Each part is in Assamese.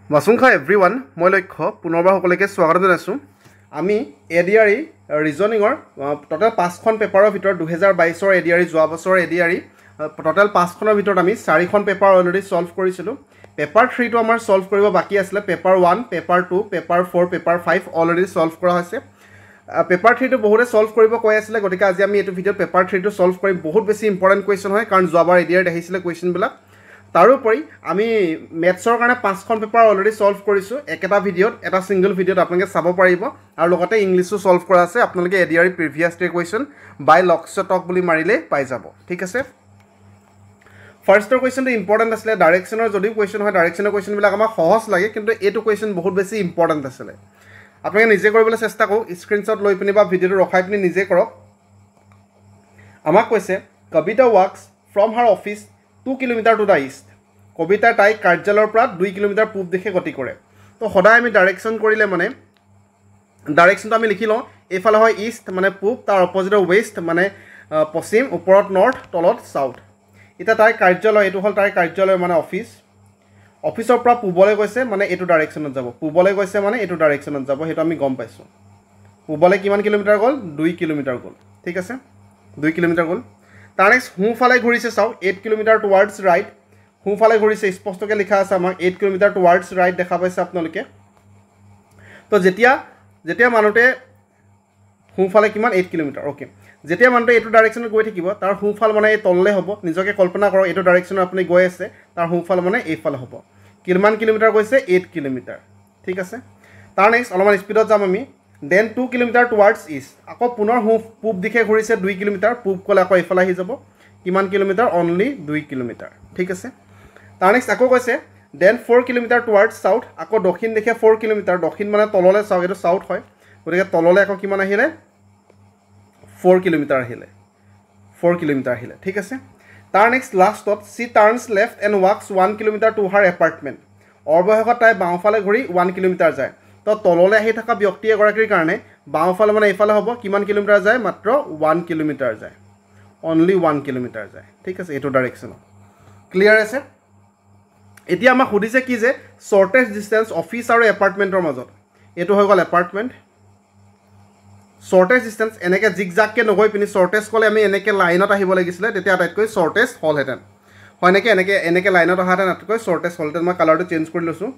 মাছুংখা এভৰিৱান মই লক্ষ্য পুনৰবাৰ সকলোকে স্বাগত জনাইছোঁ। আমি এডিআৰই ৰিজনিঙৰ টোটেল 5খন পেপাৰৰ ভিতৰত 2022ৰ এডিআৰই যোৱা বছৰৰ এডিআৰই টোটেল 5খনৰ ভিতৰত আমি 4খন পেপাৰ অলৰেডি সলভ কৰিছিলোঁ। পেপাৰ 3টো আমাৰ সলভ কৰিব বাকী আছিলে। Paper 1, paper 2, paper 4, paper 5 already solve কৰা হৈছে। পেপাৰ 3টো বহুতে সলভ কৰিব কৈ আছিলে, গতিকে আজি আমি এইটো ভিডিঅ'ত পেপাৰ 3টো সলভ কৰিম। বহুত বেছি ইম্পৰ্টেণ্ট কুৱেশ্যন হয়, কাৰণ যোৱাবাৰ এডিআৰইত আহিছিলে কুৱেশ্যনবিলাক। তাৰোপৰি আমি মেথছৰ কাৰণে 5খন পেপাৰ অলৰেডি সলভ কৰিছোঁ। একেটা ভিডিঅ'ত এটা ছিংগল ভিডিঅ'ত আপোনালোকে চাব পাৰিব, আৰু লগতে ইংলিছো সলভ কৰা আছে। আপোনালোকে এডিআৰই প্ৰিভিয়াছ ডে কুৱেশ্যন বাই লক্ষ্য টক বুলি মাৰিলেই পাই যাব। ঠিক আছে, ফাৰ্ষ্টৰ কুৱেশ্যনটো ইম্পৰ্টেণ্ট আছিলে। ডাইৰেকশ্যনৰ যদিও কুৱেশ্যন হয়, ডাইৰেকশ্যনৰ কুৱেশ্যনবিলাক আমাক সহজ লাগে, কিন্তু এইটো কুৱেশ্যন বহুত বেছি ইম্পৰ্টেণ্ট আছিলে। আপোনালোকে নিজে কৰিবলৈ চেষ্টা কৰক, স্ক্ৰীনশ্বট লৈ পিনি বা ভিডিঅ'টো ৰখাই পিনি নিজে কৰক। আমাক কৈছে Kabita walks from her office 2 kilometre to the east. কবিতাৰ তাইক কাৰ্যালয়ৰ পৰা 2 কিলোমিটাৰ পূব দিশে গতি কৰে। তো সদায় আমি ডাইৰেকশ্যন কৰিলে মানে ডাইৰেকশ্যনটো আমি লিখি লওঁ। এইফালে হয় ইষ্ট মানে পূব, তাৰ অপজিটৰ ৱেষ্ট মানে পশ্চিম, ওপৰত নৰ্থ, তলত চাউথ। এতিয়া তাইৰ কাৰ্যালয়, এইটো হ'ল তাইৰ কাৰ্যালয় মানে অফিচ। অফিচৰ পৰা পূবলৈ গৈছে মানে এইটো ডাইৰেকশ্যনত যাব, পূবলৈ গৈছে মানে এইটো ডাইৰেকশ্যনত যাব, সেইটো আমি গম পাইছোঁ। পূবলৈ কিমান কিলোমিটাৰ গ'ল? 2 কিলোমিটাৰ গ'ল। ঠিক আছে, 2 কিলোমিটাৰ গ'ল। তাৰ নেক্সট সোঁফালে ঘূৰিছে, চাওক 8 কিলোমিটাৰ টুৱাৰ্ডছ ৰাইট। সোঁফালে ঘূৰিছে, স্পষ্টকৈ লিখা আছে আমাক 8 কিলোমিটাৰ টুৱাৰ্ডছ ৰাইট দেখা পাইছে আপোনালোকে। তো যেতিয়া মানুহটোৱে সোঁফালে কিমান 8 কিলোমিটাৰ, অ'কে। যেতিয়া মানুহটোৱে এইটো ডাইৰেকশ্যনত গৈ থাকিব, তাৰ সোঁফাল মানে এই তললৈ হ'ব। নিজকে কল্পনা কৰক, এইটো ডাইৰেকশ্যনত আপুনি গৈ আছে, তাৰ সোঁফাল মানে এইফালে হ'ব। কিমান কিলোমিটাৰ গৈছে? 8 কিলোমিটাৰ। ঠিক আছে, তাৰ নেক্সট অলপমান স্পীডত যাম আমি। Then 2 kilometre towards east. আকৌ পুনৰ পূব দিশে ঘূৰিছে 2 কিলোমিটাৰ। পূব ক'লে আকৌ এইফালে আহি যাব। কিমান কিলোমিটাৰ? Only 2 kilometre. ঠিক আছে, তাৰ নেক্সট আকৌ কৈছে দেন 4 কিলোমিটাৰ টুৱাৰ্ডছ চাউথ। আকৌ দক্ষিণ দিশে 4 কিলোমিটাৰ। দক্ষিণ মানে তললৈ, চাওক এইটো চাউথ হয়, গতিকে তললৈ আকৌ কিমান আহিলে? 4 কিলোমিটাৰ আহিলে। 4 কিলোমিটাৰ আহিলে। ঠিক আছে, তাৰ নেক্সট লাষ্টত she turns left and walks 1 kilometre to her apartment. অৱশেষত তাই বাওঁফালে ঘূৰি 1 কিলোমিটাৰ যায়। তো তললৈ আহি থকা ব্যক্তি এগৰাকীৰ কাৰণে বাওঁফালে মানে এইফালে হ'ব। কিমান কিলোমিটাৰ যায়? মাত্ৰ 1 কিলোমিটাৰ যায়, অনলি 1 কিলোমিটাৰ যায়। ঠিক আছে, এইটো ডাইৰেকশ্যনত ক্লিয়াৰ আছে। এতিয়া আমাক সুধিছে কি যে শ্বৰ্টেষ্ট ডিষ্টেঞ্চ অফিচ আৰু এপাৰ্টমেণ্টৰ মাজত। এইটো হৈ গ'ল এপাৰ্টমেণ্ট। শ্বৰ্টেষ্ট ডিষ্টেঞ্চ এনেকৈ জিগজাগকৈ নগৈ পিনি শ্বৰ্টেষ্ট ক'লে আমি এনেকৈ লাইনত আহিব লাগিছিলে, তেতিয়া আটাইতকৈ শ্বৰ্টেষ্ট হ'লহেঁতেন। হয় নেকি? এনেকৈ লাইনত অহাহেঁতেন আটাইতকৈ শ্বৰ্টেষ্ট হ'লহেঁতেন। মই কালাৰটো চেঞ্জ কৰি লৈছোঁ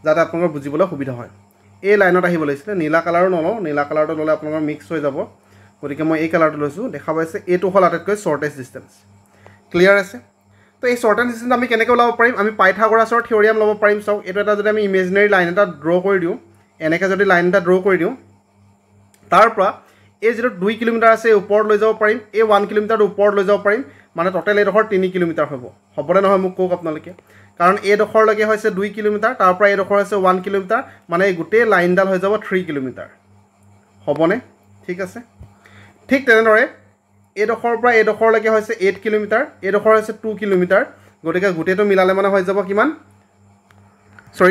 যাতে আপোনালোকৰ বুজিবলৈ সুবিধা হয়। এই লাইনত আহিব লাগিছিলে। নীলা কালাৰো নলওঁ, নীলা কালাৰটো ল'লে আপোনালোকৰ মিক্স হৈ যাব, গতিকে মই এই কালাৰটো লৈছোঁ। দেখা পাইছে এইটো হ'ল আটাইতকৈ শ্বৰ্টেষ্ট ডিষ্টেঞ্চ। ক্লিয়াৰ আছে। তো এই শ্বৰ্টেষ্ট ডিষ্টেঞ্চ আমি কেনেকৈ ওলাব পাৰিম? আমি পাইথাগোৰাছৰ থিয়ৰিয়াম ল'ব পাৰিম। চাওক, এইটো এটা যদি আমি ইমেজিনেৰী লাইন এটা ড্ৰ কৰি দিওঁ, এনেকৈ যদি লাইন এটা ড্ৰ কৰি দিওঁ, তাৰ পৰা এই যিটো 2 কিলোমিটাৰ আছে এই ওপৰত লৈ যাব পাৰিম, এই 1 কিলোমিটাৰটো ওপৰত লৈ যাব পাৰিম, মানে টোটেল এইডোখৰ 3 কিলোমিটাৰ হ'বনে নহয় মোক কওক আপোনালোকে। কাৰণ এইডোখৰলৈকে হৈছে 2 কিলোমিটাৰ, তাৰ পৰা এইডোখৰ হৈছে 1 কিলোমিটাৰ, মানে এই গোটেই লাইনডাল হৈ যাব 3 কিলোমিটাৰ। হ'বনে? ঠিক আছে, ঠিক তেনেদৰে এইডোখৰৰ পৰা এইডোখৰলৈকে হৈছে 8 কিলোমিটাৰ, এইডোখৰ হৈছে 2 কিলোমিটাৰ, গতিকে গোটেইটো মিলালে মানে হৈ যাব কিমান?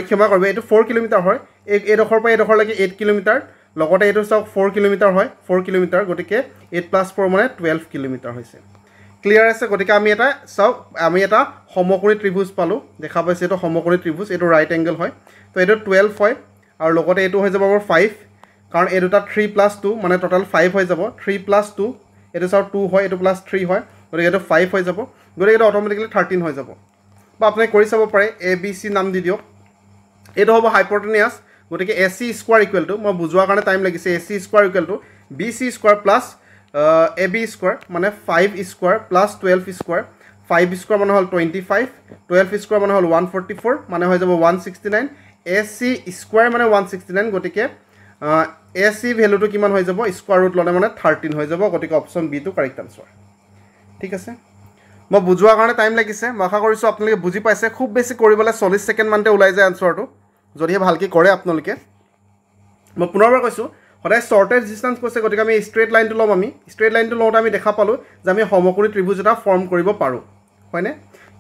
ক্ষমা কৰিব, এইটো 4 কিলোমিটাৰ হয়। এইডোখৰৰ পৰা এইডোখৰলৈকে 8 কিলোমিটাৰ, লগতে এইটো চাওক 4 কিলোমিটাৰ হয়, 4 কিলোমিটাৰ, গতিকে 8 + 4 মানে 12 কিলোমিটাৰ হৈছে। ক্লিয়াৰ আছে। গতিকে আমি এটা চাওক, আমি এটা সমকোণী ত্ৰিভুজ পালোঁ। দেখা পাইছে এইটো সমকোণী ত্ৰিভুজ, এইটো ৰাইট এংগল হয়। তো এইটো 12 হয়, আৰু লগতে এইটো হৈ যাব আমাৰ 5, কাৰণ এই দুটা 3 + 2 মানে টোটেল 5 হৈ যাব। 3 + 2, এইটো চাওক 2 হয়, এইটো +3 হয়, গতিকে এইটো 5 হৈ যাব, গতিকে এইটো অট'মেটিকেলি 13 হৈ যাব। বা আপুনি কৰি চাব পাৰে, ABC নাম দি দিয়ক। এইটো হ'ব হাইপৰটেনিয়াছ, গতিকে AC স্কোৱাৰ ইকুৱেল টু, মই বুজোৱাৰ কাৰণে টাইম লাগিছে, AC square equal to BC square plus AB square, মানে 5 স্কোৱাৰ প্লাছ 12 স্কোৱাৰ। 5 স্কোৱাৰ মানে হ'ল 25, 12 স্কোৱাৰ মানে হ'ল 144, মানে হৈ যাব 169। AC স্কোৱাৰ মানে 169, গতিকে AC ভেলুটো কিমান হৈ যাব? স্কোৱাৰ ৰুট ল'লে মানে 13 হৈ যাব, গতিকে অপশ্যন বিটো কাৰেক্ট আনচাৰ। ঠিক আছে, মই বুজোৱাৰ কাৰণে টাইম লাগিছে, মই আশা কৰিছোঁ আপোনালোকে বুজি পাইছে। খুব বেছি কৰিবলৈ 40 ছেকেণ্ডমানতে ওলাই যায় আনচাৰটো, যদিহে ভালকৈ কৰে আপোনালোকে। মই পুনৰবাৰ কৈছোঁ, সদায় শ্বৰ্টেষ্ট ডিষ্টেঞ্চ কৈছে, গতিকে আমি ষ্ট্ৰেইট লাইনটো ল'ম। আমি ষ্ট্ৰেইট লাইনটো লওঁতে আমি দেখা পালোঁ যে আমি সমকোণী ত্ৰিভুজ এটা ফৰ্ম কৰিব পাৰোঁ, হয়নে?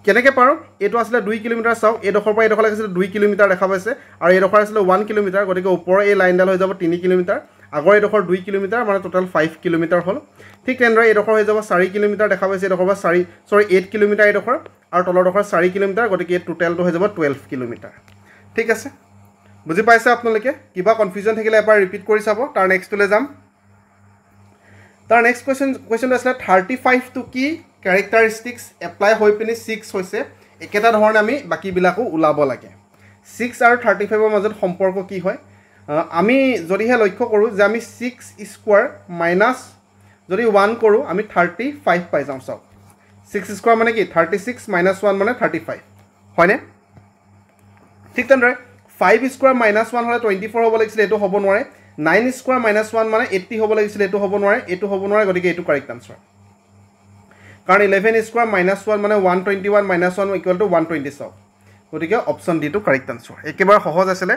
কেনেকৈ পাৰোঁ? এইটো আছিলে 2 কিলোমিটাৰ, চাওক এইডোখৰ পৰা এইডোখৰলৈকে আছিলে 2 কিলোমিটাৰ দেখা পাইছে, আৰু এইডোখৰ আছিলে 1 কিলোমিটাৰ, গতিকে ওপৰৰ এই লাইনডাল হৈ যাব 3 কিলোমিটাৰ। আগৰ এইডোখৰ 2 কিলোমিটাৰ, মানে টোটেল 5 কিলোমিটাৰ হ'ল। ঠিক তেনেদৰে এইডোখৰ হৈ যাব 4 কিলোমিটাৰ দেখা পাইছে, এইডোখৰ পৰা 8 কিলোমিটাৰ এইডোখৰ, আৰু তলৰডোখৰ 4 কিলোমিটাৰ, গতিকে এই টোটেলটো হৈ যাব 12 কিলোমিটাৰ। ঠিক আছে। বুজি পাইছে আপোনালোকে কিবা কনফিউজন থাকিলে এবাৰ ৰিপিট কৰি চাব তাৰ নেক্সটলৈ যাম তাৰ নেক্সট কুৱেশ্যনটো আছিলে 35 টো কি কেৰেক্টাৰিষ্টিক্স এপ্লাই হৈ পিনি 6 হৈছে একেটা ধৰণে আমি বাকীবিলাকো ওলাব লাগে 6 আৰু 35 ৰ মাজত সম্পৰ্ক কি হয় আমি যদিহে লক্ষ্য কৰোঁ যে আমি 6 স্কোৱাৰ মাইনাছ যদি 1 কৰোঁ আমি 35 পাই যাওঁ চাওক 6 স্কোৱাৰ মানে কি 36 মাইনাছ 1 মানে 35 হয়নে ঠিক তেনেদৰে 5 স্কোৱাৰ মাইনাছ 1 হ'লে 24 হ'ব লাগিছিলে এইটো হ'ব নোৱাৰে 9 স্কোৱাৰ মাইনাছ 1 মানে 80 হ'ব লাগিছিলে এইটো হ'ব নোৱাৰে গতিকে এইটো কাৰেক্ট আনচাৰ কাৰণ 11 স্কোৱাৰ মাইনাছ 1 মানে 121 মাইনাছ 1 ইকুৱেল টু 120 চাওক গতিকে অপশ্যন ডিটো কাৰেক্ট আনচাৰ একেবাৰে সহজ আছিলে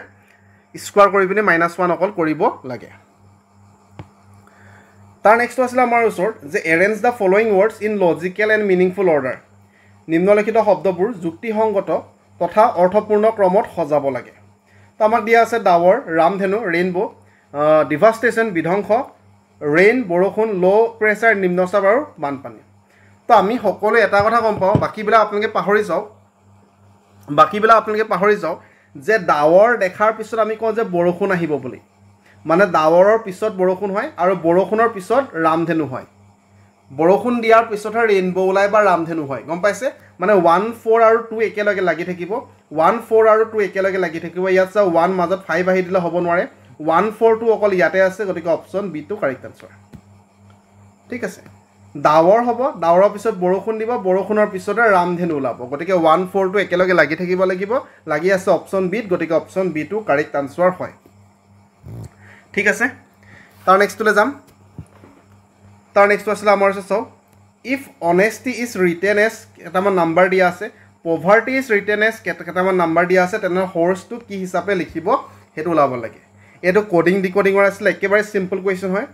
স্কোৱাৰ কৰি পিনে মাইনাছ 1 অকল কৰিব লাগে তাৰ নেক্সট আছিলে আমাৰ ওচৰত যে arrange the following words in logical and meaningful order নিম্নলিখিত শব্দবোৰ যুক্তিসংগত তথা অৰ্থপূৰ্ণ ক্ৰমত সজাব লাগে তো আমাক দিয়া আছে ডাৱৰ ৰামধেনু ৰেইনবো ডিভাষ্টেশ্যন বিধ্বংস ৰেইন বৰষুণ ল' প্ৰেছাৰ নিম্নচাপ আৰু বানপানী তো আমি সকলোৱে এটা কথা গম পাওঁ বাকীবিলাক আপোনালোকে পাহৰি যাওক যে ডাৱৰ দেখাৰ পিছত আমি কওঁ যে বৰষুণ আহিব বুলি মানে ডাৱৰৰ পিছত বৰষুণ হয় আৰু বৰষুণৰ পিছত ৰামধেনু হয় বৰষুণ দিয়াৰ পিছতহে ৰেইনবো ওলাই বা ৰামধেনু হয় গম পাইছে মানে 1 4 আৰু 2 একেলগে লাগি থাকিব 1 4 আৰু 2 একেলগে লাগি থাকিব ইয়াত চাওক 1 মাজত 5 আহি দিলে হ'ব নোৱাৰে 1 4 2 অকল ইয়াতে আছে গতিকে অপশ্যন বি টো কাৰেক্ট আনচাৰ ঠিক আছে ডাৱৰ হ'ব ডাৱৰৰ পিছত বৰষুণ দিব বৰষুণৰ পিছতে ৰামধেনু ওলাব গতিকে 1 4 2 একেলগে লাগি থাকিব লাগিব লাগি আছে অপশ্যন বি গতিকে অপশ্যন বি টো কাৰেক্ট আনচাৰ হয় ঠিক আছে তাৰ নেক্সটলৈ যাম তাৰ নেক্সট আছিলে আমাৰ চাওক ইফ অনেষ্টি ইজ ৰিটেন এজ কেইটামান নাম্বাৰ দিয়া আছে পভাৰ্টি ইজ ৰিটেন এজ কেইটামান নাম্বাৰ দিয়া আছে তেনেহ'লে হৰ্চটো কি হিচাপে লিখিব সেইটো ওলাব লাগে এইটো কোডিং ডিকোডিঙৰ আছিলে একেবাৰে চিম্পল কুৱেশ্যন হয়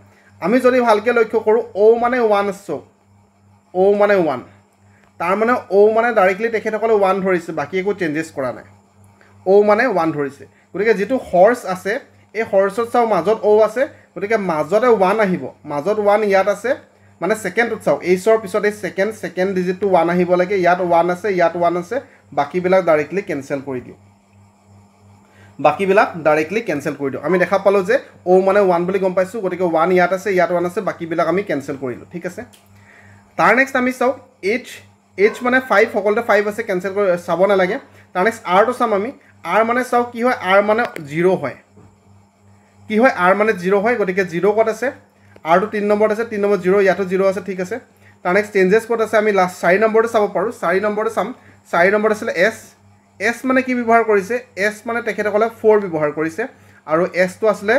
আমি যদি ভালকৈ লক্ষ্য কৰোঁ অ' মানে 1 চাওক অ' মানে 1 তাৰ মানে অ' মানে ডাইৰেক্টলি তেখেতসকলে 1 ধৰিছে বাকী একো চেঞ্জেছ কৰা নাই অ' মানে 1 ধৰিছে গতিকে যিটো হৰ্চ আছে এই হৰ্চত চাওক মাজত অ' আছে গতিকে মাজতে 1 আহিব মাজত 1 ইয়াত আছে মানে ছেকেণ্ডত চাওক এইচৰ পিছত এই ছেকেণ্ড ডিজিটটো 1 আহিব লাগে ইয়াত 1 আছে ইয়াত 1 আছে বাকীবিলাক ডাইৰেক্টলি কেনচেল কৰি দিওঁ আমি দেখা পালোঁ যে অ' মানে 1 বুলি গম পাইছোঁ গতিকে 1 ইয়াত আছে ইয়াত 1 আছে বাকীবিলাক আমি কেনচেল কৰিলোঁ ঠিক আছে তাৰ নেক্সট আমি চাওক এইচ মানে 5 সকলোতে 5 আছে কেনচেল কৰি চাব নালাগে তাৰ নেক্সট আৰটো চাম আমি আৰ মানে চাওক কি হয় আৰ মানে 0 হয় আৰ মানে 0 হয় গতিকে 0 ক'ত আছে আৰটো 3 নম্বৰত আছে 3 নম্বৰ 0 ইয়াতো 0 আছে ঠিক আছে তাৰ নেক্সট চেঞ্জেছ ক'ত আছে আমি লাষ্ট 4 নম্বৰতে চাব পাৰোঁ 4 নম্বৰতে চাম 4 নম্বৰত আছিলে এছ মানে কি ব্যৱহাৰ কৰিছে এছ মানে তেখেতসকলে 4 ব্যৱহাৰ কৰিছে আৰু এছটো আছিলে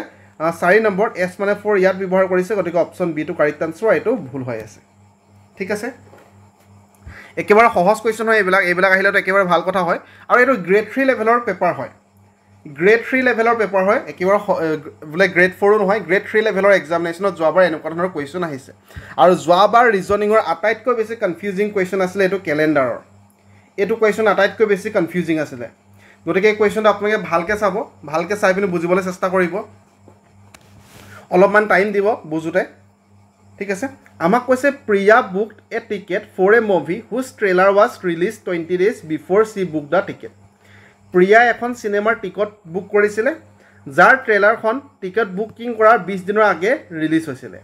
4 নম্বৰত এছ মানে 4 ইয়াত ব্যৱহাৰ কৰিছে গতিকে অপশ্যন বি টো কাৰেক্ট আনচাৰ এইটো ভুল হৈ আছে ঠিক আছে একেবাৰে সহজ কুৱেশ্যন হয় এইবিলাক আহিলেতো একেবাৰে ভাল কথা হয় আৰু এইটো গ্ৰেড 3 লেভেলৰ পেপাৰ হয় একেবাৰে বোলে গ্ৰেড 4ও নহয় গ্ৰেড 3 লেভেলৰ এক্সামিনেশ্যনত যোৱাবাৰ এনেকুৱা ধৰণৰ কুৱেশ্যন আহিছে আৰু যোৱাবাৰ ৰিজনিঙৰ আটাইতকৈ বেছি কনফিউজিং কুৱেশ্যন আছিলে এইটো কেলেণ্ডাৰৰ এইটো কুৱেশ্যন আটাইতকৈ বেছি কনফিউজিং আছিলে গতিকে এই কুৱেশ্যনটো আপোনালোকে ভালকৈ চাই পিনি বুজিবলৈ চেষ্টা কৰিব অলপমান টাইম দিব বুজোতে ঠিক আছে আমাক কৈছে Priya booked a ticket for a movie whose trailer was release 20 days before she book the ticket প্ৰিয়াই এখন চিনেমাৰ টিকট বুক কৰিছিলে যাৰ ট্ৰেইলাৰখন টিকেট বুকিং কৰাৰ 20 দিনৰ আগে ৰিলিজ হৈছিলে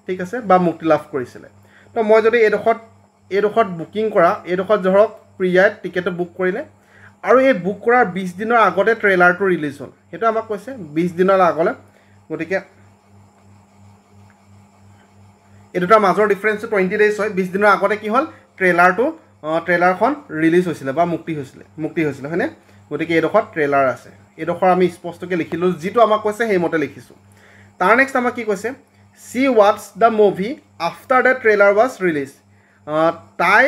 ঠিক আছে বা মুক্তি লাভ কৰিছিলে তো মই যদি এইডোখৰত বুকিং কৰা এইডোখৰত ধৰক প্ৰিয়াই টিকেটটো বুক কৰিলে আৰু এই বুক কৰাৰ 20 দিনৰ আগতে ট্ৰেইলাৰটো ৰিলিজ হ'ল সেইটো আমাক কৈছে 20 দিনৰ আগলৈ গতিকে এই দুটাৰ মাজৰ ডিফাৰেঞ্চটো 20 days হয় 20 দিনৰ আগতে কি হ'ল ট্ৰেইলাৰখন ৰিলিজ হৈছিলে বা মুক্তি হৈছিলে হয়নে গতিকে এইডোখৰত ট্ৰেইলাৰ আছে এইডোখৰ আমি স্পষ্টকৈ লিখিলোঁ যিটো আমাক কৈছে সেইমতে লিখিছোঁ তাৰ নেক্সট আমাক কি কৈছে চি ৱাটছ the movie after the trailer was release তাই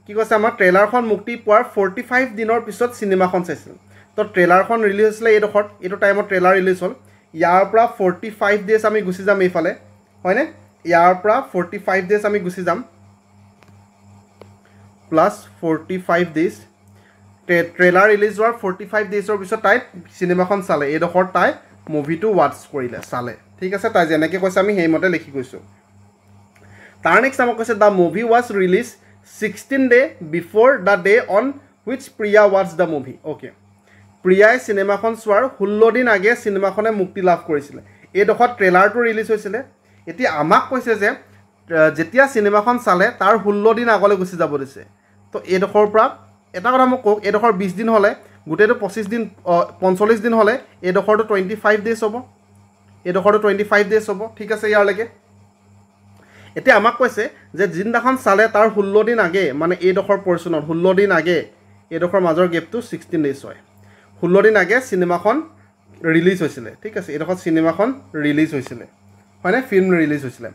কি কৈছে আমাৰ ট্ৰেইলাৰখন মুক্তি পোৱাৰ 45 দিনৰ পিছত চিনেমাখন চাইছিল তো ট্ৰেইলাৰখন ৰিলিজ হৈছিলে এইটো টাইমত ট্ৰেইলাৰ ৰিলিজ হ'ল ইয়াৰ পৰা 45 days আমি গুচি যাম এইফালে হয়নে ইয়াৰ পৰা 45 days আমি গুচি যাম প্লাছ 45 days ট্ৰেইলাৰ ৰিলিজ হোৱাৰ 45 daysৰ পিছত তাই চিনেমাখন চালে এইডোখৰত তাই মুভিটো ৱাটচ কৰিলে চালে ঠিক আছে তাই যেনেকৈ কৈছে আমি সেইমতে লিখি গৈছোঁ তাৰ নেক্সট আমাক কৈছে the movie was release 16 days before the day on which Priya ৱাটচ দ্য মুভি অ'কে প্ৰিয়াই চিনেমাখন চোৱাৰ 16 দিন আগে চিনেমাখনে মুক্তি লাভ কৰিছিলে এইডোখৰত ট্ৰেইলাৰটো ৰিলিজ হৈছিলে এতিয়া আমাক কৈছে যে যেতিয়া চিনেমাখন চালে তাৰ 16 দিন আগলৈ গুচি যাব দিছে তো এইডোখৰৰ পৰা এটা কথা মোক কওক এইডোখৰ 20 দিন হ'লে গোটেইটো 25 দিন 45 দিন হ'লে এইডোখৰটো 25 ডেজ হ'ব এইডোখৰটো 25 ডেজ হ'ব ঠিক আছে ইয়াৰলৈকে এতিয়া আমাক কৈছে যে যিদিনাখন চালে তাৰ 16 দিন আগে মানে এইডোখৰ পৰ্চনত 16 দিন আগে এইডোখৰ মাজৰ গেপটো 16 ডেজ হয় 16 দিন আগে চিনেমাখন ৰিলিজ হৈছিলে ঠিক আছে এইডোখৰ চিনেমাখন ৰিলিজ হৈছিলে হয়নে ফিল্ম ৰিলিজ হৈছিলে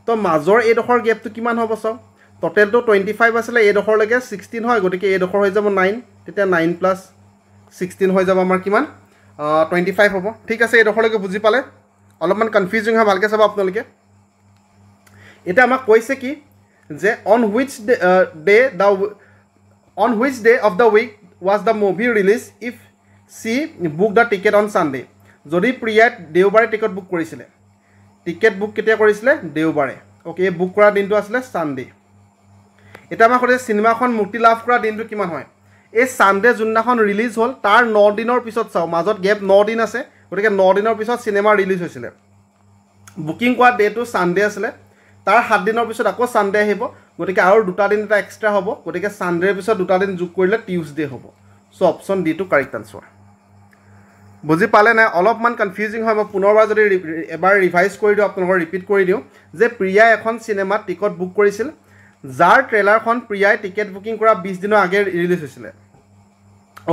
তো মাজৰ এইডোখৰ গেপটো কিমান হ'ব চাওক টোটেলটো 25 আছিলে এইডোখৰলৈকে 16 হয় গতিকে এইডোখৰ হৈ যাব 9 তেতিয়া 9 প্লাছ 16 হৈ যাব আমাৰ কিমান 25 হ'ব ঠিক আছে এইডোখৰলৈকে বুজি পালে অলপমান কনফিউজিং হয় ভালকৈ চাব আপোনালোকে এটা আমাক কৈছে কি যে on which day of the week was the movie release if she book the ticket on Sunday যদি প্ৰিয়াই দেওবাৰে টিকেট বুক কৰিছিলে টিকেট বুক কেতিয়া কৰিছিলে দেওবাৰে অ'কে এই বুক কৰা দিনটো আছিলে ছানডে এতিয়া আমাক কৈছে চিনেমাখন মুক্তি লাভ কৰা দিনটো কিমান হয় এই ছানডে যোনদিনাখন ৰিলিজ হ'ল তাৰ 9 দিনৰ পিছত চাওঁ মাজত গেপ 9 দিন আছে গতিকে 9 দিনৰ পিছত চিনেমা ৰিলিজ হৈছিলে বুকিং কৰা ডেটো ছানডে আছিলে তাৰ 7 দিনৰ পিছত আকৌ ছানডে আহিব গতিকে আৰু দুটা দিন এটা এক্সট্ৰা হ'ব গতিকে ছানডেৰ পিছত দুটা দিন যোগ কৰিলে টিউজডে হ'ব চ' অপশ্যন ডি টো কাৰেক্ট আনচাৰ বুজি পালে নাই অলপমান কনফিউজিং হয় মই পুনৰবাৰ যদি এবাৰ ৰিভাইজ কৰি দিওঁ আপোনালোকৰ ৰিপিট কৰি দিওঁ যে প্ৰিয়াই এখন চিনেমাত টিকট বুক কৰিছিল যাৰ ট্ৰেইলাৰখন প্ৰিয়াই টিকেট বুকিং কৰা 20 দিনৰ আগে ৰিলিজ হৈছিলে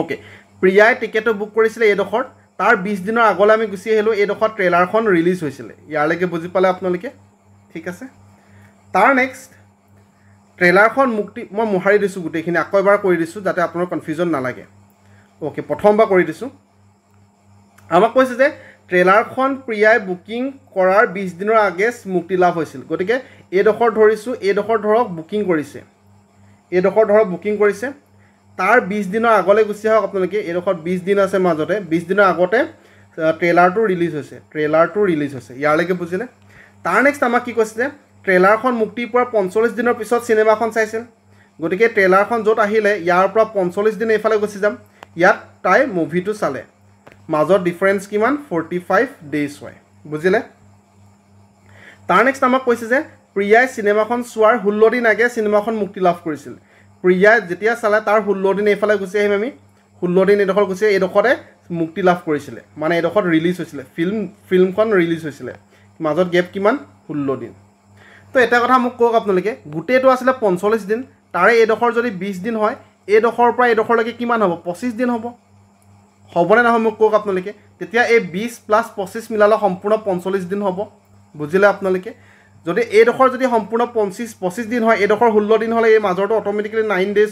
অ'কে প্ৰিয়াই টিকেটটো বুক কৰিছিলে এইডোখৰত তাৰ 20 দিনৰ আগলৈ আমি গুচি আহিলোঁ এইডোখৰত ট্ৰেইলাৰখন ৰিলিজ হৈছিলে ইয়ালৈকে বুজি পালে আপোনালোকে ঠিক আছে তাৰ নেক্সট ট্ৰেইলাৰখন মুক্তি মই মোহাৰি দিছোঁ গোটেইখিনি আকৌ এবাৰ কৰি দিছোঁ যাতে আপোনাৰ কনফিউজন নালাগে অ'কে প্ৰথমবাৰ কৰি দিছোঁ আমাক কৈছে যে ট্ৰেইলাৰখন প্ৰিয়াই বুকিং কৰাৰ 20 দিনৰ আগে মুক্তি লাভ হৈছিল গতিকে এইডোখৰ ধৰিছোঁ এইডোখৰ ধৰক বুকিং কৰিছে এইডোখৰ ধৰক বুকিং কৰিছে তাৰ 20 দিনৰ আগলৈ গুচি আহক আপোনালোকে এইডোখৰত 20 দিন আছে মাজতে 20 দিনৰ আগতে ট্ৰেইলাৰটো ৰিলিজ হৈছে ইয়ালৈকে বুজিলে তাৰ নেক্সট আমাক কি কৈছে যে ট্ৰেইলাৰখন মুক্তি পোৱাৰ 45 দিনৰ পিছত চিনেমাখন চাইছিল গতিকে ট্ৰেইলাৰখন য'ত আহিলে ইয়াৰ পৰা 45 দিন এইফালে গুচি যাম ইয়াত তাই মুভিটো চালে মাজৰ ডিফাৰেঞ্চ কিমান 45 ডেজ হয় বুজিলে তাৰ নেক্সট আমাক কৈছে যে প্ৰিয়াই চিনেমাখন চোৱাৰ 16 দিন আগে চিনেমাখন মুক্তি লাভ কৰিছিল প্ৰিয়াই যেতিয়া চালে তাৰ 16 দিন এইফালে গুচি আহিম আমি 16 দিন এইডোখৰ গুচি এইডোখৰতে মুক্তি লাভ কৰিছিলে মানে এইডোখৰত ৰিলিজ হৈছিলে ফিল্মখন ৰিলিজ হৈছিলে মাজত গেপ কিমান 16 দিন তো এটা কথা মোক কওক আপোনালোকে গোটেইটো আছিলে 45 দিন তাৰে এইডোখৰ যদি 20 দিন হয় এইডোখৰৰ পৰা এইডোখৰলৈকে কিমান হ'ব 25 দিন হ'বনে নহয় মোক কওক আপোনালোকে তেতিয়া এই 20 প্লাছ 25 মিলালে সম্পূৰ্ণ 45 দিন হ'ব বুজিলে আপোনালোকে যদি এইডোখৰ যদি সম্পূৰ্ণ 25 দিন হয় এইডোখৰ 16 দিন হ'লে এই মাজৰটো অট'মেটিকেলি 9 ডেজ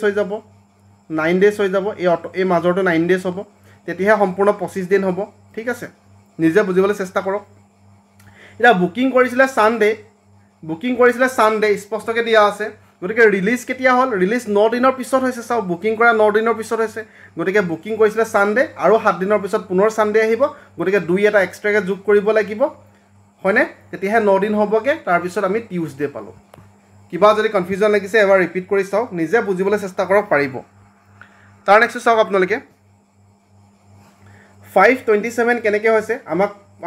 হৈ যাব এই মাজৰটো 9 ডেজ হ'ব তেতিয়াহে সম্পূৰ্ণ 25 দিন হ'ব ঠিক আছে নিজে বুজিবলৈ চেষ্টা কৰক এটা বুকিং কৰিছিলে ছানডে স্পষ্টকৈ দিয়া আছে গতিকে ৰিলিজ কেতিয়া হ'ল ৰিলিজ 9 দিনৰ পিছত হৈছে চাওক বুকিং কৰা 9 দিনৰ পিছত হৈছে গতিকে বুকিং কৰিছিলে ছানডে আৰু 7 দিনৰ পিছত পুনৰ ছানডে আহিব গতিকে 2 এটা এক্সট্ৰাকৈ যোগ কৰিব লাগিব হয়নে তেতিয়াহে 9 দিন হ'বগৈ তাৰপিছত আমি টিউজডে পালোঁ কিবা যদি কনফিউজন লাগিছে এবাৰ ৰিপিট কৰি চাওক নিজে বুজিবলৈ চেষ্টা কৰক পাৰিব তাৰ নেক্সট চাওক আপোনালোকে 527 কেনেকৈ হৈছে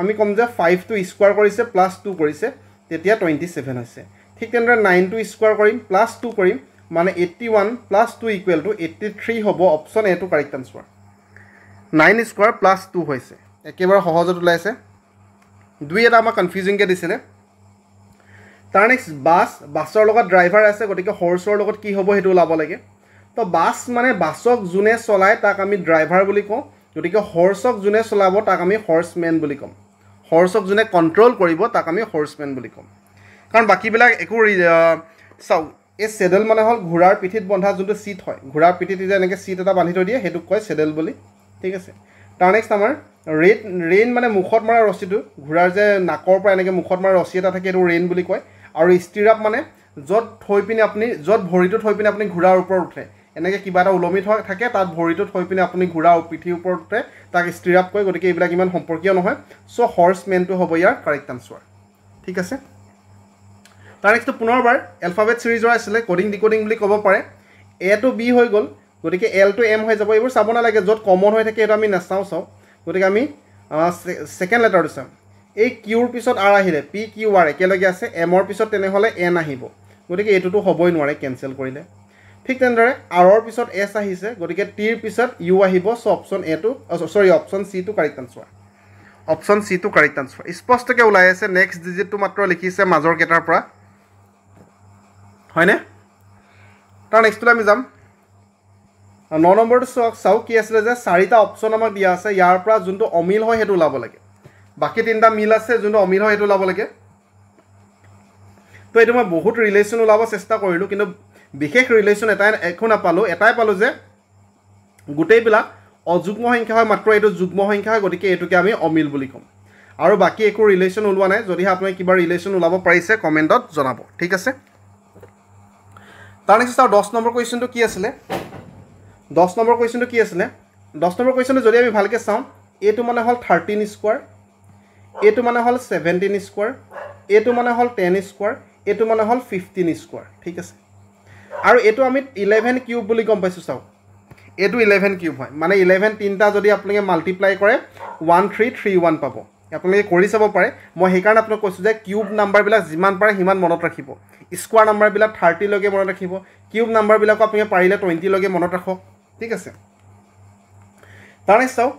আমি ক'ম যে 5 টো স্কোৱাৰ কৰিছে প্লাছ 2 কৰিছে তেতিয়া 27 হৈছে ঠিক তেনেদৰে 9 টো স্কোৱাৰ কৰিম প্লাছ 2 কৰিম মানে 81 প্লাছ 2 ইকুৱেল টু 83 হ'ব অপশ্যন এ টো কাৰেক্ট আনচাৰ 9 স্কোৱাৰ প্লাছ 2 হৈছে একেবাৰে সহজত ওলাইছে 2 এটা আমাক কনফিউজিংকৈ দিছিলে তাৰ নেক্সট বাছৰ লগত ড্ৰাইভাৰ আছে গতিকে হৰ্চৰ লগত কি হ'ব সেইটো ওলাব লাগে তো বাছ মানে বাছক যোনে চলায় তাক আমি ড্ৰাইভাৰ বুলি কওঁ গতিকে হৰ্চক যোনে চলাব তাক আমি হৰ্চমেন বুলি ক'ম হৰ্চক যোনে কণ্ট্ৰল কৰিব তাক আমি হৰ্চমেন বুলি ক'ম কাৰণ বাকীবিলাক একো চাওক এই চেডেল মানে হ'ল ঘোঁৰাৰ পিঠিত বন্ধা যোনটো ছিট হয় ঘোঁৰাৰ পিঠিত যে এনেকৈ ছিট এটা বান্ধি থৈ দিয়ে সেইটোক কয় চেডেল বুলি ঠিক আছে তাৰ নেক্সট আমাৰ ৰেইন মানে মুখত মৰা ৰছীটো ঘোঁৰাৰ যে নাকৰ পৰা এনেকৈ মুখত মৰা ৰছী এটা থাকে সেইটো ৰেইন বুলি কয় আৰু ষ্টিৰাপ মানে য'ত ভৰিটো থৈ পিনে আপুনি ঘোঁৰাৰ ওপৰত উঠে এনেকৈ কিবা এটা ওলমি থাকে তাত ভৰিটো থৈ পিনে আপুনি ঘোঁৰাৰ পিঠিৰ ওপৰত উঠে তাক ষ্টিৰাপ কয় গতিকে এইবিলাক ইমান সম্পৰ্কীয় নহয় চ' হৰ্চমেনটো হ'ব ইয়াৰ কাৰেক্ট আনচাৰ ঠিক আছে তাৰ নেক্সটটো পুনৰবাৰ এলফাবেট ছিৰিজৰ আছিলে কডিং ডিকডিং বুলি ক'ব পাৰে এ টু বি হৈ গ'ল গতিকে L to M হৈ যাব এইবোৰ চাব নালাগে য'ত কমন হৈ থাকে এটা আমি নাচাওঁ চাওঁ গতিকে আমি সেকেন্ড লেটাৰটো চাম এই কিউৰ পিছত R আহিলে P Q R একেলগে আছে M ৰ পিছত তেনেহ'লে N আহিব গতিকে এইটোতো হ'বই নোৱাৰে কেনসেল কৰিলে ঠিক তেনেদৰে R ৰ পিছত S আহিছে গতিকে T ৰ পিছত U আহিব সো অপচন A টো সৰি অপচন C টো কাৰেক্ট আনসাৰ অপচন C টো কাৰেক্ট আনসাৰ স্পষ্টকৈ ওলাই আছে নেক্সট ডিজিটটো মাত্ৰ লিখিছে মাজৰ কেটাৰ পৰা হয়নে তাৰ নেক্সটটো আমি যাম 9 নম্বৰটো চাও কি আছিল যে চাৰিটা অপচন আমাক দিয়া আছে ইয়াৰ পৰা যোনটো অমিল হয় হেতু ওলাব লাগে বাকি তিনটা মিল আছে যোনটো অমিল হয় হেতু ওলাব লাগে তো এটো মই বহুত ৰিলেশন ওলাব চেষ্টা কৰিলো কিন্তু বিশেষ ৰিলেশন এটাই একো নাপালো এটাই পালো যে গোটেইবিলাক অযুগ্ম সংখ্যা হয় মাত্ৰ এটো যুগ্ম সংখ্যা হয় গতিকে এটোকে আমি অমিল বুলি কম আৰু বাকি একো ৰিলেশন ওলোৱা নাই যদি আপুনি কিবা ৰিলেশন ওলাব পাৰিছে কমেন্টত জনাব ঠিক আছে তাৰ নেক্সট 10 নম্বৰ কোৱেশ্চনটো কি আছিল 10 নম্বৰ কোৱেশ্চনটো কি আছিল 10 নম্বৰ কোৱেশ্চনটো যদি আমি ভালকে চাওঁ এটো মানে হল 13 স্কয়াৰ এটো মানে হল 17 স্কয়াৰ এটো মানে হল 10 স্কয়াৰ এটো মানে হল 15 স্কয়াৰ ঠিক আছে আৰু এটো আমি 11 কিউব বুলি গম পাইছো চাও এটো 11 কিউব হয় মানে 11 তিনটা যদি আপুনি মাল্টিপ্লাই কৰে 1331 পাব আপুনি কৰি চাব পাৰে মই সেই কাৰণে আপোনাক কৈছো যে কিউব নাম্বাৰ বিলাক যিমান পাৰে হিমান মনত ৰাখিব স্কয়াৰ নাম্বাৰ বিলাক 30 লগে মনত ৰাখিব কিউব নাম্বাৰ বিলাক আপুনি পাৰিলে 20 লগে মনত ৰাখক ঠিক আছে তাৰে চাও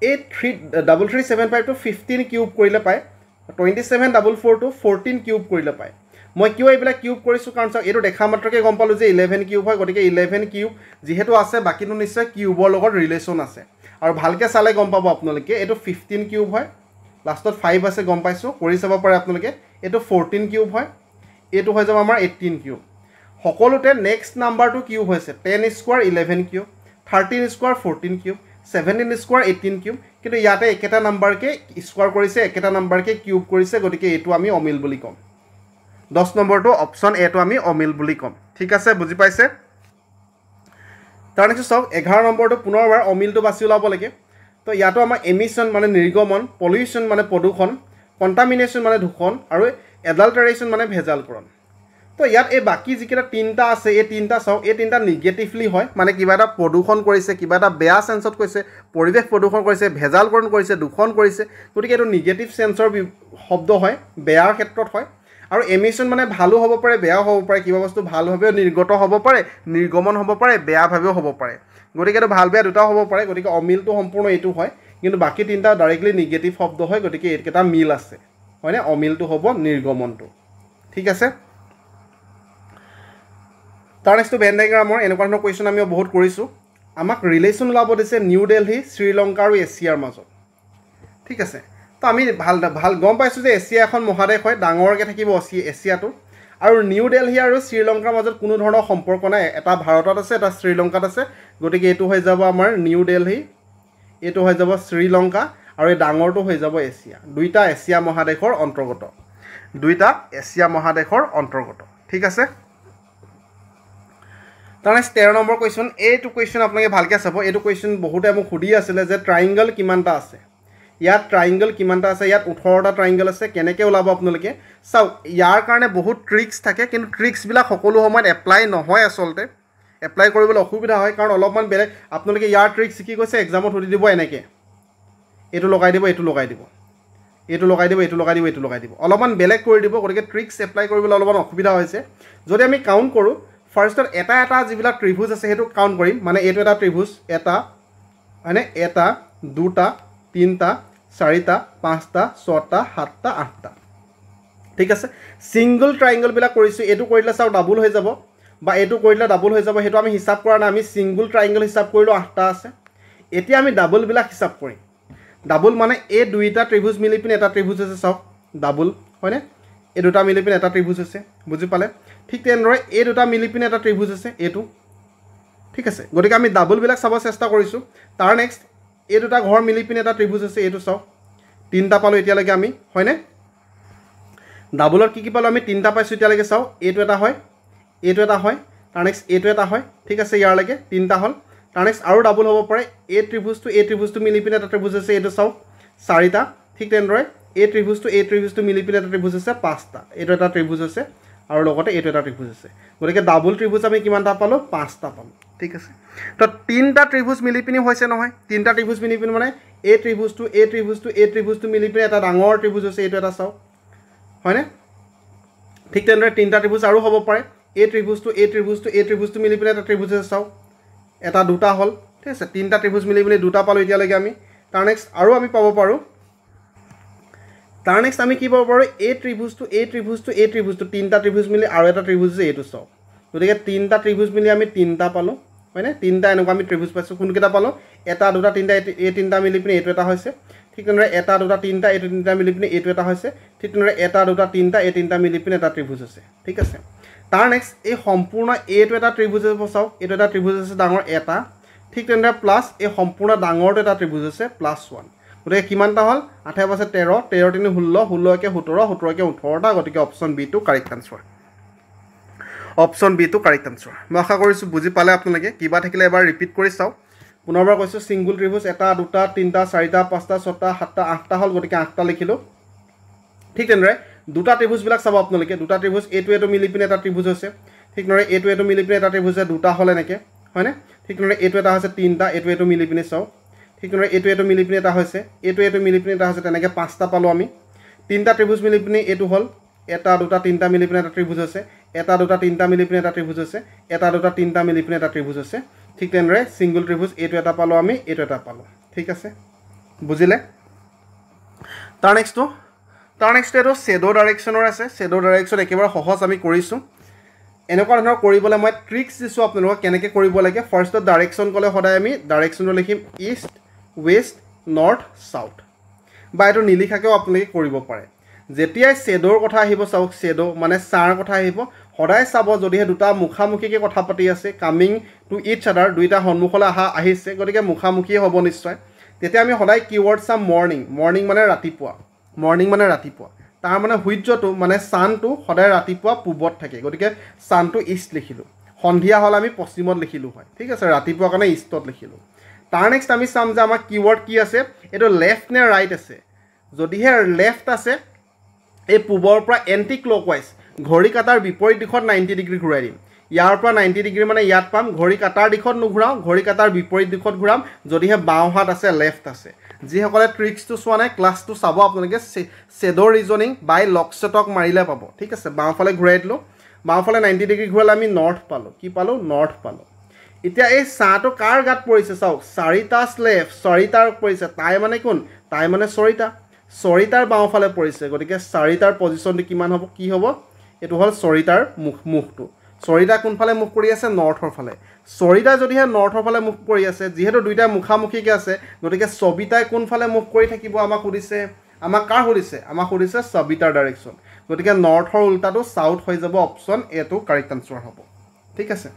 83375 to 15 কিউব কৰিলে পায় 2744 to 14 কিউব কৰিলে পায় মই কিয় এইবিলাক কিউব কৰিছো কাৰণ চাও এটো দেখা মাত্ৰকে গম পালো যে 11 কিউব হয় গতিকে 11 কিউব যেহেতু আছে বাকিটো নিশ্চয় কিউবৰ লগত ৰিলেশন আছে আৰু ভালকে চালে গম পাব আপোনালোকে এটো 15 কিউব হয় লাষ্টত 5 আছে গম পাইছো কৰি চাব পাৰে আপোনালোকে এটো 14 কিউব হয় এটো হৈ যাব আমাৰ 18 কিউব সকলোতে নেক্সট নাম্বাৰটো কিউব হৈছে 10 square 11 cube 13 square 14 cube 17 square 18 cube কিন্তু ইয়াতে একেটা নাম্বাৰকে স্কয়াৰ কৰিছে একেটা নাম্বাৰকে কিউব কৰিছে গতিকে এটো আমি অমিল বুলি কম 10 নম্বৰটো অপচন এ টো আমি অমিল বুলি কম ঠিক আছে বুজি পাইছে তাৰ নেক্সট চাওক 11 নম্বৰটো পুনৰবাৰ অমিলটো বাছি ওলাব লাগে তো ইয়াতো আমাৰ এমিশন মানে নিৰ্গমন পলিউশন মানে প্ৰদূষণ কন্টামিনেশন মানে দূষণ আৰু এডাল্টাৰেশন মানে ভেজালকৰণ তো ইয়াত এই বাকি যিকেটা তিনটা আছে এই তিনটা চাও এই তিনটা নেগেটিভলি হয় মানে কিবা এটা প্ৰদূষণ কৰিছে কিবা এটা বেয়া সেন্সত কৈছে পৰিবেশ প্ৰদূষণ কৰিছে ভেজালকৰণ কৰিছে দূষণ কৰিছে গতিকে এটো নেগেটিভ সেন্সৰ শব্দ হয় বেয়াৰ ক্ষেত্ৰত হয় আৰু এমিশন মানে ভালো হ'ব পাৰে বেয়াও হ'ব পাৰে কিবা বস্তু ভালভাৱে নিৰ্গত হ'ব পাৰে নিৰ্গমন হ'ব পাৰে বেয়াভাৱেও হ'ব পাৰে গতিকে এটো ভাল বেয়া দুটা হ'ব পাৰে গতিকে অমিলটো সম্পূৰ্ণ এটো হয় কিন্তু বাকি তিনটা ডাইৰেক্টলি নেগেটিভ শব্দ হয় গতিকে এটা মিল আছে হয়নে অমিলটো হ'ব নিৰ্গমনটো ঠিক আছে তাৰ নেক্সট ভেন ডায়াগ্ৰামৰ এনেকুৱা ধৰণৰ কোৱেশ্চন আমি বহুত কৰিছো আমাক ৰিলেশন ওলাব দিছে নিউ দিল্লী শ্ৰীলংকা আৰু এছিয়াৰ মাজত ঠিক আছে তো আমি ভাল গম পাইছো যে এছিয়া এখন মহাদেশ হয় ডাঙৰকে থাকিব এছিয়াটো আৰু নিউ দিল্লী আৰু শ্ৰীলংকাৰ মাজত কোনো ধৰণৰ সম্পৰ্ক নাই এটা ভাৰতত আছে এটা শ্ৰীলংকাত আছে গতিকে এটো হৈ যাব আমাৰ নিউ দিল্লী এটো হৈ যাব শ্ৰীলংকা আৰু এই ডাঙৰটো হৈ যাব এছিয়া দুইটা এছিয়া মহাদেশৰ অন্তৰ্গত ঠিক আছে তাৰ নেক্সট 13 নম্বৰ কোৱেশ্চন এইটো কোৱেশ্চন আপোনালোকে ভালকে চাব এইটো কোৱেশ্চন বহুতে মোক সুধি আছিল যে ট্ৰায়াঙ্গল কিমানটা আছে ইয়াত ট্ৰায়াঙ্গল কিমানটা আছে ইয়াত 18টা ট্ৰায়াঙ্গল আছে কেনেকৈ ওলাব আপোনালোকে চাও ইয়াৰ কাৰণে বহুত ট্ৰিক্স থাকে কিন্তু ট্ৰিক্স বিলাক সকলো সময়ত এপ্লাই নহয় আসলতে এপ্লাই কৰিবলৈ অসুবিধা হয় কাৰণ অলপমান বেলেগ আপোনালোকে ইয়াৰ ট্ৰিক্স কি কৈছে এক্সামত সুধি দিব এনেকে এটো লগাই দিব এটো লগাই দিব এটো লগাই দিব এটো লগাই দিব এটো লগাই দিব অলপমান বেলেগ কৰি দিব গতিকে ট্ৰিক্স এপ্লাই কৰিবলৈ অলপমান অসুবিধা হৈছে যদি আমি কাউন্ট কৰো ফাৰ্ষ্টত এটা যিবিলাক ত্ৰিভুজ আছে হেতু কাউন্ট কৰিম মানে এটো এটা ত্ৰিভুজ এটা মানে এটা দুটা তিনটা চাৰিটা পাঁচটা ছটা সাতটা আঠটা ঠিক আছে সিঙ্গল ট্ৰায়াঙ্গল বিলাক কৰিছো এটো কৰিলে চাও ডাবল হৈ যাব বা এটো কৰিলে ডাবল হৈ যাব হেতু আমি হিসাব কৰা না আমি সিঙ্গল ট্ৰায়াঙ্গল হিসাব কৰিলো 8টা আছে এতিয়া আমি ডাবল বিলাক হিসাব কৰিম ডাবল মানে এই দুইটা ত্ৰিভুজ মিলি পিনে এটা ত্ৰিভুজ আছে চাও ডাবল হয়নে এই দুটা মিলি পিনে এটা ত্ৰিভুজ আছে বুজি পালে ঠিক তেনেদৰে এই দুটা মিলি পিনে এটা ত্ৰিভুজ আছে এটো ঠিক আছে গতিকে আমি ডাবল বিলাক চাব চেষ্টা কৰিছো তাৰ নেক্সট এই দুটা ঘৰ মিলি পিনে এটা ত্ৰিভুজ আছে এটো চাও তিনটা পালো এতিয়া লাগে আমি হয়নে ডাবলৰ কি পালো আমি তিনটা পাইছো এতিয়া লাগে চাও এটো এটা হয় তাৰ নেক্সট এটো এটা হয় ঠিক আছে ইয়াৰ লাগে তিনটা হল তাৰ নেক্সট আৰু ডাবল হ'ব পাৰে এই ত্ৰিভুজটো মিলি পিনে এটা ত্ৰিভুজ আছে এটো চাও চাৰিটা ঠিক তেনেদৰে এই ত্ৰিভুজটো মিলি পিনে এটা ত্ৰিভুজ আছে পাঁচটা এটো এটা ত্ৰিভুজ আছে আৰু লগতে এটো এটা ত্ৰিভুজ আছে গতিকে ডাবল ত্ৰিভুজ আমি কিমানটা পালো পাঁচটা পালো ঠিক আছে তো তিনিটা ত্ৰিভুজ মিলি পিনি হৈছে নহয় তিনিটা ত্ৰিভুজ মিলি পিনি মানে এই ত্ৰিভুজটো মিলি পিনি এটা ডাঙৰ ত্ৰিভুজ হৈছে এইটো এটা চাওক হয়নে ঠিক তেনেদৰে তিনিটা ত্ৰিভুজ আৰু হ'ব পাৰে এই ত্ৰিভুজটো মিলি পিনি এটা ত্ৰিভুজ আছে চাওক এটা দুটা হ'ল ঠিক আছে তিনিটা ত্ৰিভুজ মিলি পিনি দুটা পালোঁ এতিয়ালৈকে আমি তাৰ নেক্সট আৰু আমি পাব পাৰোঁ তাৰ নেক্সট আমি কি পাব পাৰোঁ এই ত্ৰিভুজটো তিনিটা ত্ৰিভুজ মিলি আৰু এটা ত্ৰিভুজ আছে এইটো চাওক গতিকে তিনিটা ত্ৰিভুজ মিলি আমি তিনিটা পালোঁ হয়নে তিনিটা এনেকুৱা আমি ত্ৰিভুজ পাইছোঁ কোনকেইটা পালোঁ এটা দুটা তিনিটা এই তিনিটা মিলি পিনি এইটো এটা হৈছে ঠিক তেনেদৰে এটা দুটা তিনিটা এইটো তিনিটা মিলি পিনি এইটো এটা হৈছে ঠিক তেনেদৰে এটা দুটা তিনিটা এই তিনিটা মিলি পিনি এটা ত্ৰিভুজ আছে ঠিক আছে তাৰ নেক্সট এই সম্পূৰ্ণ এইটো এটা ত্ৰিভুজ আছে চাওক এইটো এটা ত্ৰিভুজ আছে ডাঙৰ এটা ঠিক তেনেদৰে প্লাছ এই সম্পূৰ্ণ ডাঙৰটো এটা ত্ৰিভুজ আছে +1 গতিকে কিমানটা হ'ল 8 + 13 13 × 3 = 16 × 17 17 × 18টা গতিকে অপশ্যন বি টো কাৰেক্ট আনসাৰ অপশ্যন বি টো কাৰেক্ট আনসাৰ মই আশা কৰিছোঁ বুজি পালে আপোনালোকে কিবা থাকিলে এবাৰ ৰিপিট কৰি চাওক পুনৰবাৰ কৈছোঁ সিংগুল ত্ৰিভুজ এটা দুটা তিনিটা চাৰিটা পাঁচটা ছটা সাতটা আঠটা হ'ল গতিকে 8টা লিখিলোঁ ঠিক তেনেদৰে দুটা ত্ৰিভুজবিলাক চাব আপোনালোকে দুটা ত্ৰিভুজ এইটো মিলি পিনি এটা ত্ৰিভুজ হৈছে ঠিক তেনেদৰে এইটো মিলি পিনি এটা ত্ৰিভুজ আছে দুটা হ'ল এনেকৈ হয়নে ঠিক তেনেদৰে এইটো এটা হৈছে তিনিটা এইটো মিলি পিনি চাওক ঠিক তেনেদৰে এইটো মিলি পিনি এটা হৈছে এইটো মিলি পিনি এটা হৈছে তেনেকৈ 5টা পালোঁ আমি তিনিটা ত্ৰিভুজ মিলি পিনি এইটো হ'ল এটা দুটা তিনিটা মিলি পিনি এটা ত্ৰিভুজ আছে এটা দুটা তিনিটা মিলি পিনি এটা ত্ৰিভুজ আছে এটা দুটা তিনিটা মিলি পিনি এটা ত্ৰিভুজ আছে ঠিক তেনেদৰে সিংগুল ত্ৰিভুজ এইটো এটা পালোঁ আমি এইটো এটা পালোঁ ঠিক আছে বুজিলে তাৰ নেক্সটটো এইটো শ্বেডো ডাইৰেকশ্যনৰ আছে শ্বেডো ডাইৰেকশ্যন একেবাৰে সহজ আমি কৰিছোঁ এনেকুৱা ধৰণৰ কৰিবলৈ মই ট্ৰিক্স দিছোঁ আপোনালোকক কেনেকৈ কৰিব লাগে ফাৰ্ষ্টত ডাইৰেকশ্যন ক'লে সদায় আমি ডাইৰেকশ্যনটো লিখিম ইষ্ট ৱেষ্ট নৰ্থ চাউথ বা এইটো নিলিখাকৈও আপোনালোকে কৰিব পাৰে যেতিয়াই শ্বেডোৰ কথা আহিব চাওক শ্বেডো মানে ছাৰ কথা আহিব সদায় চাব যদিহে দুটা মুখামুখিকৈ কথা পাতি আছে কামিং টু ইচ আদাৰ দুইটা সন্মুখলৈ আহিছে গতিকে মুখামুখিয়ে হ'ব নিশ্চয় তেতিয়া আমি সদায় কিৱৰ্ড চাম মৰ্ণিং মানে ৰাতিপুৱা তাৰ মানে সূৰ্যটো মানে ছানটো সদায় ৰাতিপুৱা পূবত থাকে গতিকে ছানটো ইষ্ট লিখিলোঁ সন্ধিয়া হ'ল আমি পশ্চিমত লিখিলোঁ হয় ঠিক আছে ৰাতিপুৱা কাৰণে ইষ্টত লিখিলোঁ তাৰ নেক্সট আমি চাম যে আমাৰ কিৱৰ্ড কি আছে এইটো লেফ্ট নে ৰাইট আছে যদিহে লেফ্ট আছে এই পূবৰ পৰা এণ্টি ক্লকৱাইজ ঘড়ী কাটাৰ বিপৰীত দিশত 90 ডিগ্ৰী ঘূৰাই দিম ইয়াৰ পৰা 90 ডিগ্ৰী মানে ইয়াত পাম ঘড়ী কাটাৰ দিশত নুঘূৰাওঁ ঘড়ী কাটাৰ বিপৰীত দিশত ঘূৰাম যদিহে বাওঁ হাত আছে লেফ্ট আছে যিসকলে ট্ৰিক্সটো চোৱা নাই ক্লাছটো চাব আপোনালোকে শ্বেডো ৰিজনিং বাই লকছটক মাৰিলে পাব ঠিক আছে বাওঁফালে ঘূৰাই দিলোঁ বাওঁফালে 90 ডিগ্ৰী ঘূৰালে আমি নৰ্থ পালোঁ কি পালোঁ নৰ্থ পালোঁ এতিয়া এই ছাঁটো কাৰ গাত পৰিছে চাওক চাৰিটা স্লেভ চাৰিটাৰ পৰিছে তাই মানে কোন তাই মানে চৰিতাৰ বাওঁফালে পৰিছে গতিকে চাৰিটাৰ পজিশ্যনটো কিমান হ'ব কি হ'ব এইটো হ'ল চৰিতাৰ মুখটো চৰিতা কোনফালে মুখ কৰি আছে নৰ্থৰ ফালে চৰিতা যদিহে নৰ্থৰ ফালে মুখ কৰি আছে যিহেতু দুইটা মুখামুখিকৈ আছে গতিকে সবিতাই কোনফালে মুখ কৰি থাকিব আমাক সুধিছে আমাক সুধিছে সবিতাৰ ডাইৰেকশ্যন গতিকে নৰ্থৰ উল্টাটো চাউথ হৈ যাব অপশ্যন এটো কাৰেক্ট আনসাৰ হ'ব ঠিক আছে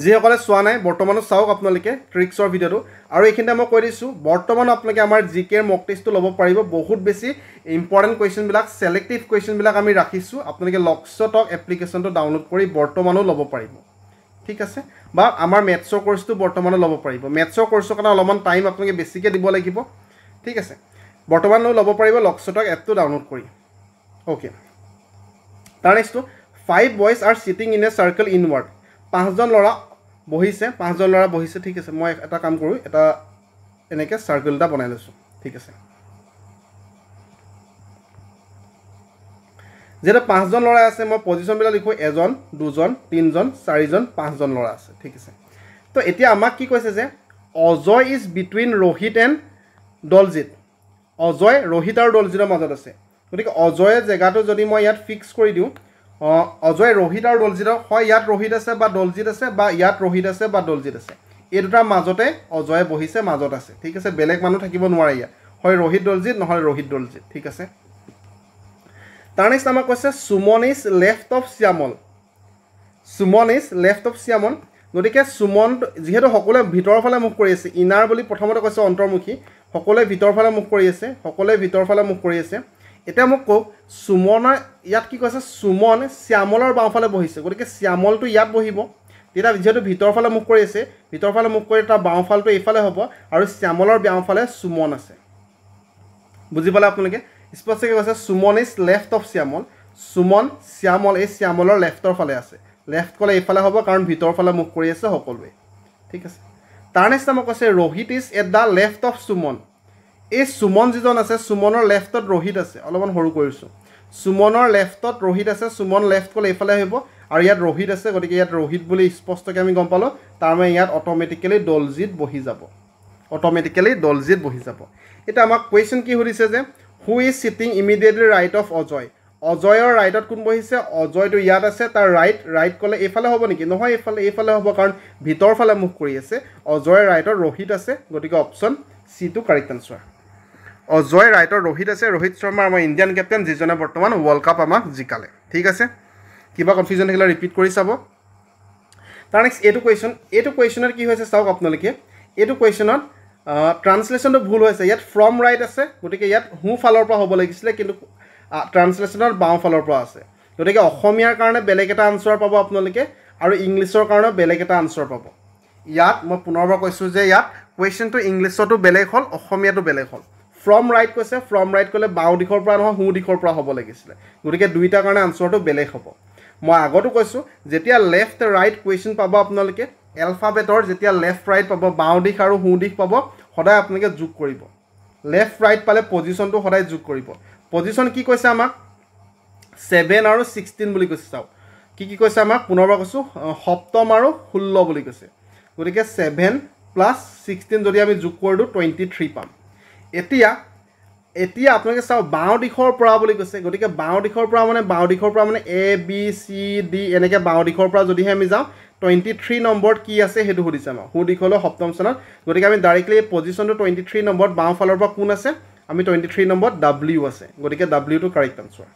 যিসকলে চোৱা নাই বৰ্তমানো চাওক আপোনালোকে ট্ৰিক্সৰ ভিডিঅ'টো আৰু এইখিনিতে মই কৈ দিছোঁ বৰ্তমান আপোনালোকে আমাৰ জিকেৰ মক টেষ্টটো ল'ব পাৰিব বহুত বেছি ইম্পৰ্টেণ্ট কুৱেশ্যনবিলাক ছিলেক্টিভ কুৱেশ্যনবিলাক আমি ৰাখিছোঁ আপোনালোকে লকছটক এপ্লিকেশ্যনটো ডাউনলোড কৰি বৰ্তমানো ল'ব পাৰিব ঠিক আছে বা আমাৰ মেথছৰ কোৰ্চটো বৰ্তমানো ল'ব পাৰিব মেথছৰ কোৰ্চৰ কাৰণে অলপমান টাইম আপোনালোকে বেছিকৈ দিব লাগিব ঠিক আছে বৰ্তমানো ল'ব পাৰিব লকছটক এপটো ডাউনলোড কৰি অ'কে তাৰ নেক্সটটো 5 boys are sitting in a circle inward 5জন ল'ৰা বহিছে ঠিক আছে মই এটা কাম কৰোঁ এটা এনেকৈ চাৰ্কেল এটা বনাই লৈছোঁ ঠিক আছে যেটা 5জন ল'ৰা আছে মই পজিশ্যনবিলাক লিখোঁ 1 2 3 4 5জন ল'ৰা আছে ঠিক আছে তো এতিয়া আমাক কি কৈছে যে Ajay is between Rohit and Daljit Ajay Rohit আৰু দলজিতৰ মাজত আছে গতিকে অজয়ৰ জেগাটো যদি মই ইয়াত ফিক্স কৰি দিওঁ অজয় ৰোহিত আৰু দলজিতৰ হয় ইয়াত ৰোহিত আছে বা দলজিৎ আছে বা ইয়াত ৰোহিত আছে বা দলজিৎ আছে এই দুটাৰ মাজতে অজয় বহিছে মাজত আছে ঠিক আছে বেলেগ মানুহ থাকিব নোৱাৰে ইয়াত হয় ৰোহিত দলজিৎ নহয় ৰোহিত দলজিৎ ঠিক আছে তাৰ নেক্সট আমাক কৈছে সুমন ইজ লেফ্ট অফ শ্যামল গতিকে সুমন যিহেতু সকলোৱে ভিতৰৰ ফালে মুখ কৰি আছে ইনাৰ বুলি প্ৰথমতে কৈছে অন্তৰ্মুখী সকলোৱে ভিতৰৰ ফালে মুখ কৰি আছে এতিয়া মোক কওক সুমনৰ ইয়াত কি কৈছে সুমন শ্যামলৰ বাওঁফালে বহিছে গতিকে শ্যামলটো ইয়াত বহিব তেতিয়া যিহেতু ভিতৰৰ ফালে মুখ কৰি আছে ভিতৰৰ ফালে মুখ কৰি তাৰ বাওঁফালটো এইফালে হ'ব আৰু শ্যামলৰ বাওঁফালে সুমন আছে বুজি পালে আপোনালোকে স্পষ্টকৈ কৈছে সুমন ইজ লেফ্ট অফ শ্যামল শ্যামল এই শ্যামলৰ লেফ্টৰ ফালে আছে লেফ্ট ক'লে এইফালে হ'ব কাৰণ ভিতৰ ফালে মুখ কৰি আছে সকলোৱে ঠিক আছে তাৰ নেক্সট আমাক কৈছে Rohit is at the left of Suman এই সুমন যিজন আছে সুমনৰ লেফ্টত ৰোহিত আছে অলপমান সৰু কৰিছোঁ সুমনৰ লেফ্টত ৰোহিত আছে সুমন লেফ্ট ক'লে এইফালে আহিব আৰু ইয়াত ৰোহিত আছে গতিকে ইয়াত ৰোহিত বুলি স্পষ্টকৈ আমি গম পালোঁ তাৰমানে ইয়াত অট'মেটিকেলি দলজিত বহি যাব এতিয়া আমাক কুৱেশ্যন কি সুধিছে যে who is sitting immediately right of Ajay অজয়ৰ ৰাইটত কোন বহিছে অজয়টো ইয়াত আছে তাৰ ৰাইট ক'লে এইফালে হ'ব নেকি নহয় এইফালে হ'ব কাৰণ ভিতৰ ফালে মুখ কৰি আছে অজয়ৰ ৰাইটত ৰোহিত আছে গতিকে অপশ্যন চিটো কাৰেক্ট আনচাৰ অজয় ৰাইটৰ ৰোহিত আছে ৰোহিত শৰ্মা আমাৰ ইণ্ডিয়ান কেপ্টেইন যিজনে বৰ্তমান ৱৰ্ল্ড কাপ আমাক জিকালে ঠিক আছে কিবা কনফিউজন থাকিলে ৰিপিট কৰি চাব তাৰ নেক্সট এইটো কুৱেশ্যনত কি হৈছে চাওক আপোনালোকে এইটো কুৱেশ্যনত ট্ৰান্সলেশ্যনটো ভুল হৈছে ইয়াত ফ্ৰম ৰাইট আছে গতিকে ইয়াত সোঁ ফালৰ পৰা হ'ব লাগিছিলে কিন্তু ট্ৰান্সলেশ্যনত বাওঁ ফালৰ পৰা আছে গতিকে অসমীয়াৰ কাৰণে বেলেগ এটা আনচাৰ পাব আপোনালোকে আৰু ইংলিছৰ কাৰণেও বেলেগ এটা আনচাৰ পাব ইয়াত মই পুনৰবাৰ কৈছোঁ যে ইয়াত কুৱেশ্যনটো ইংলিছতো বেলেগ হ'ল অসমীয়াটো বেলেগ হ'ল ফ্ৰম ৰাইট কৈছে ফ্ৰম ৰাইট ক'লে বাওঁ দিশৰ পৰা নহয় সোঁ দিশৰ পৰা হ'ব লাগিছিলে গতিকে দুইটাৰ কাৰণে আনচাৰটো বেলেগ হ'ব মই আগতো কৈছোঁ যেতিয়া লেফ্ট ৰাইট কুৱেশ্যন পাব আপোনালোকে এলফাবেটৰ যেতিয়া লেফ্ট ৰাইট পাব বাওঁ দিশ আৰু সোঁ দিশ পাব সদায় আপোনালোকে যোগ কৰিব লেফ্ট ৰাইট পালে পজিশ্যনটো সদায় যোগ কৰিব পজিশ্যন কি কৈছে আমাক 7 আৰু 16 বুলি কৈছে চাওক কি কৈছে আমাক পুনৰবাৰ কৈছোঁ সপ্তম আৰু 16 বুলি কৈছে গতিকে 7 প্লাছ 16 যদি আমি যোগ কৰি দিওঁ 23 পাম এতিয়া আপোনালোকে চাওক বাওঁ দিশৰ পৰা বুলি কৈছে গতিকে বাওঁ দিশৰ পৰা মানে A B C D এনেকৈ বাওঁ দিশৰ পৰা যদিহে আমি যাওঁ 23 নম্বৰত কি আছে সেইটো সুধিছে আমাক সোঁ দিশলৈ সপ্তম স্থানত গতিকে আমি ডাইৰেক্টলি এই পজিশ্যনটো 23 নম্বৰত বাওঁ ফালৰ পৰা কোন আছে আমি 23 নম্বৰত W আছে গতিকে W টো কাৰেক্ট আনচাৰ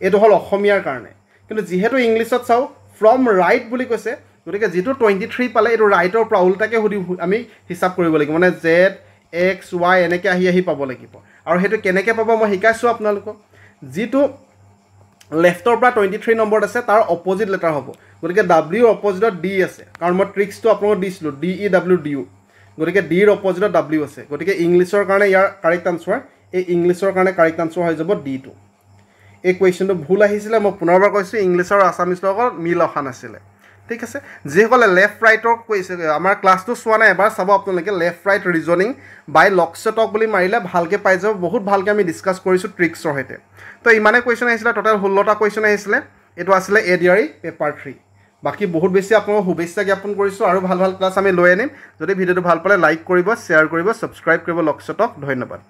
এইটো হ'ল অসমীয়াৰ কাৰণে কিন্তু যিহেতু ইংলিছত চাওঁ ফ্ৰম ৰাইট বুলি কৈছে গতিকে যিটো 23 পালে এইটো ৰাইটৰ পৰা উল্টাকৈ আমি হিচাপ কৰিব লাগিব মানে Z X Y এনেকৈ আহি পাব লাগিব আৰু সেইটো কেনেকৈ পাব মই শিকাইছোঁ আপোনালোকক যিটো লেফ্টৰ পৰা 23 নম্বৰত আছে তাৰ অপজিট লেটাৰ হ'ব গতিকে W অপজিটত D আছে কাৰণ মই ট্ৰিক্সটো আপোনালোকক দিছিলোঁ DEWDU গতিকে ডিৰ অপজিটত W আছে গতিকে ইংলিছৰ কাৰণে ইয়াৰ কাৰেক্ট আনচাৰ এই ইংলিছৰ কাৰণে কাৰেক্ট আনচাৰ হৈ যাব D2 এই কুৱেশ্যনটো ভুল আহিছিলে মই পুনৰবাৰ কৈছোঁ ইংলিছ আৰু আছামিছৰ লগত মিল অহা নাছিলে ঠিক আছে যিসকলে লেফ্ট ৰাইটৰ কৈছে আমাৰ ক্লাছটো চোৱা নাই এবাৰ চাব আপোনালোকে লেফ্ট ৰাইট ৰিজনিং বাই লক্সটক বুলি মাৰিলে ভালকৈ পাই যাব বহুত ভালকৈ আমি ডিছকাছ কৰিছোঁ ট্ৰিক্সৰ সৈতে তো ইমানে কুৱেশ্যন আহিছিলে টোটেল 16টা কুৱেশ্যন আহিছিলে এইটো আছিলে এডিআৰই পেপাৰ 3 বাকি বহুত বেছি আপোনালোকক শুভেচ্ছা জ্ঞাপন কৰিছোঁ আৰু ভাল ক্লাছ আমি লৈ আনিম যদি ভিডিঅ'টো ভাল পালে লাইক কৰিব শ্বেয়াৰ কৰিব ছাবস্ক্ৰাইব কৰিব লক্সটক ধন্যবাদ